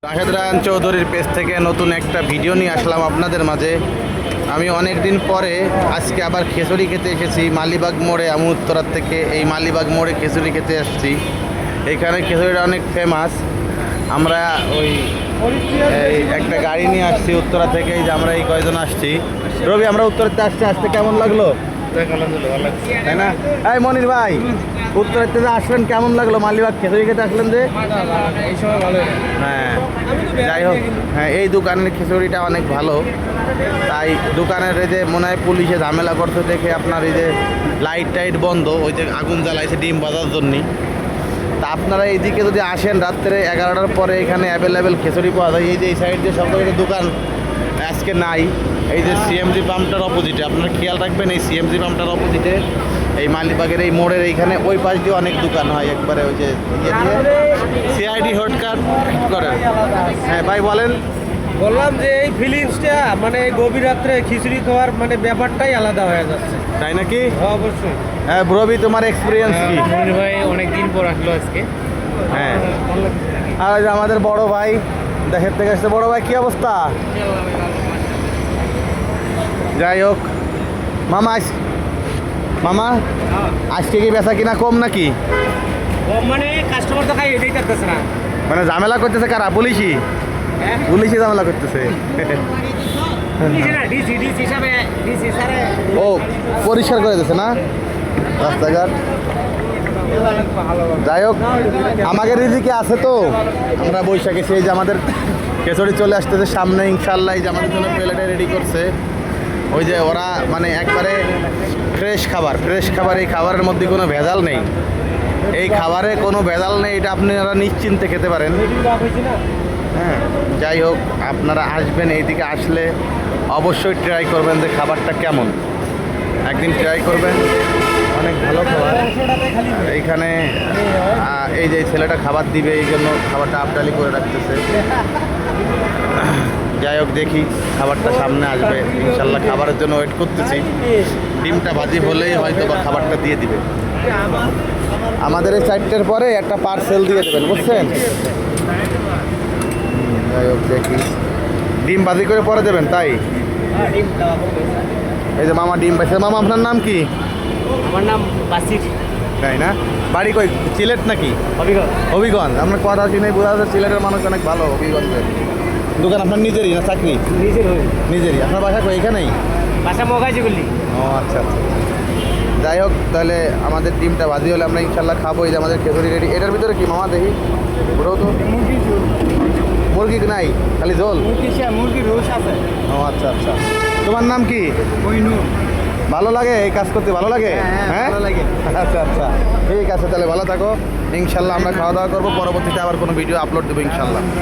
রাশেদ রায়হান চৌধুরীর পেজ থেকে নতুন একটা ভিডিও নিয়ে আসলাম আপনাদের মাঝে। আমি অনেক দিন পরে আজকে আবার খিচুড়ি খেতে এসেছি মালিবাগ মোড়ে। আমি উত্তরার থেকে এই মালিবাগ মোড়ে খিচুড়ি খেতে আসছি। এখানে খিচুড়িটা অনেক ফেমাস। আমরা ওই একটা গাড়ি নিয়ে আসছি উত্তরা থেকে, এই যে আমরা এই কয়জন আসছি। রবি, আমরা উত্তরাতে আসতে কেমন লাগলো তাই না? এই মনির ভাই, উত্তরাতে যে আসলেন কেমন লাগলো? মালিবাগ খিচুড়ি খেতে আসলেন যে? হ্যাঁ, যাই হোক, হ্যাঁ এই দোকানের খিচুড়িটা অনেক ভালো। তাই দোকানের এই যে মনে হয় পুলিশে ঝামেলা করতে দেখে আপনার এই যে লাইট টাইট বন্ধ, ওই যে আগুন জ্বালাইছে ডিম বাজার জন্যই। তা আপনারা এইদিকে যদি আসেন রাত্রে 11টার পরে এখানে অ্যাভেলেবেল খিচুড়ি পাওয়া যায়। এই যে এই সাইড দিয়ে সব দোকান আজকে নাই। এই যে সিএমজি পাম্পটার অপোজিটে, আপনারা খেয়াল রাখবেন, এই সিএমজি পাম্পটার অপোজিটে এই মালিবাগের এই মোড়ের এইখানে ওই পাশ দিয়ে অনেক দোকান হয় একবারে ওই যে সিআইডি হটকার করেন। হ্যাঁ ভাই বলেন। বললাম যে এই ফিলিংসটা মানে গভীর রাত্রে খিচুড়ি খাওয়ার মানে ব্যাপারটাই আলাদা হয়ে যাচ্ছে, তাই নাকি? অবশ্যই। হ্যাঁ রবি, তোমার এক্সপিরিয়েন্স কি? মনির ভাই অনেকদিন পর আসলো আজকে। হ্যাঁ, আর ওই যে আমাদের বড় ভাই দেশের থেকে আসছে। বড় ভাই কি অবস্থা? যাই হোক মামা, মামা আজকে কি বেচা কিনা কম নাকি? মানে কাস্টমার তো খাই এটাই করতেছে না, মানে ঝামেলা করতেছে কারা? পুলিশই? পুলিশই ঝামেলা করতেছে। ও পরিষ্কার করে দিচ্ছে না রাস্তাঘাট। যাই হোক, আমাদের রিজিকে আছে তো, আমরা বৈশাখে সেই যে আমাদের খিচুড়ি চলে আসতেছে সামনে ইনশাল্লাহ। এই যে আমাদের জন্য প্লেটে রেডি করছে ওই যে ওরা, মানে একবারে ফ্রেশ খাবার। এই খাবারের মধ্যে কোনো ভেজাল নেই, এই খাবারে কোনো ভেজাল নেই, এটা আপনারা নিশ্চিন্তে খেতে পারেন। হ্যাঁ, যাই হোক আপনারা আসবেন, এইদিকে আসলে অবশ্যই ট্রাই করবেন যে খাবারটা কেমন। একদিন ট্রাই করবেন, অনেক ভালো খাবার। এইখানে এই যে ছেলেটা খাবার দিবে, এই জন্য খাবারটা আপডালি করে রাখতেছে। যাই হোক দেখি খাবারটা সামনে আসবে ইনশাল্লাহ, খাবারের জন্য ওয়েট করতেছি। ডিমটা ভাজি হলেই হয়তো বা খাবারটা দিয়ে দিবে। আমাদের এই 4টের পরে একটা পার্সেল দিয়ে দেবেন, বুঝছেন? যাই হোক দেখি, ডিম ভাজি করে পরে দেবেন তাই? এই যে মামা ডিম পাইছে। মামা আপনার নাম কি? আমার নাম বাসির। তাই না? বাড়ি কই? সিলেট নাকি? হবিগঞ্জ। আপনার কথা চিনে বোঝা যাচ্ছে সিলেটের মানুষ অনেক ভালো। হবিগঞ্জের দোকান আপনার নিজেরই না চাকরি? নিজেরই। আপনার বাসা কই? এখানেই বাসা মগাইছি বললি। ও আচ্ছা আচ্ছা। যাই হোক, তাহলে আমাদের ডিমটা ভাজি হলে আমরা ইনশাল্লাহ খাবো। এই যে আমাদের খিচুড়ি রেডি। এটার ভিতরে কি মামা দেখি? ওটাও তো মুরগি নাই, খালি ঝোল। মুরগির রোস আছে। ও আচ্ছা আচ্ছা। তোমার নাম কি? ভালো লাগে এই কাজ করতে? ভালো লাগে? হ্যাঁ ভালো লাগে। আচ্ছা আচ্ছা, ঠিক আছে, তাহলে ভালো থাকো। ইনশাল্লাহ আমরা খাওয়া দাওয়া করবো, পরবর্তীতে আবার কোনো ভিডিও আপলোড দেবো ইনশাল্লাহ।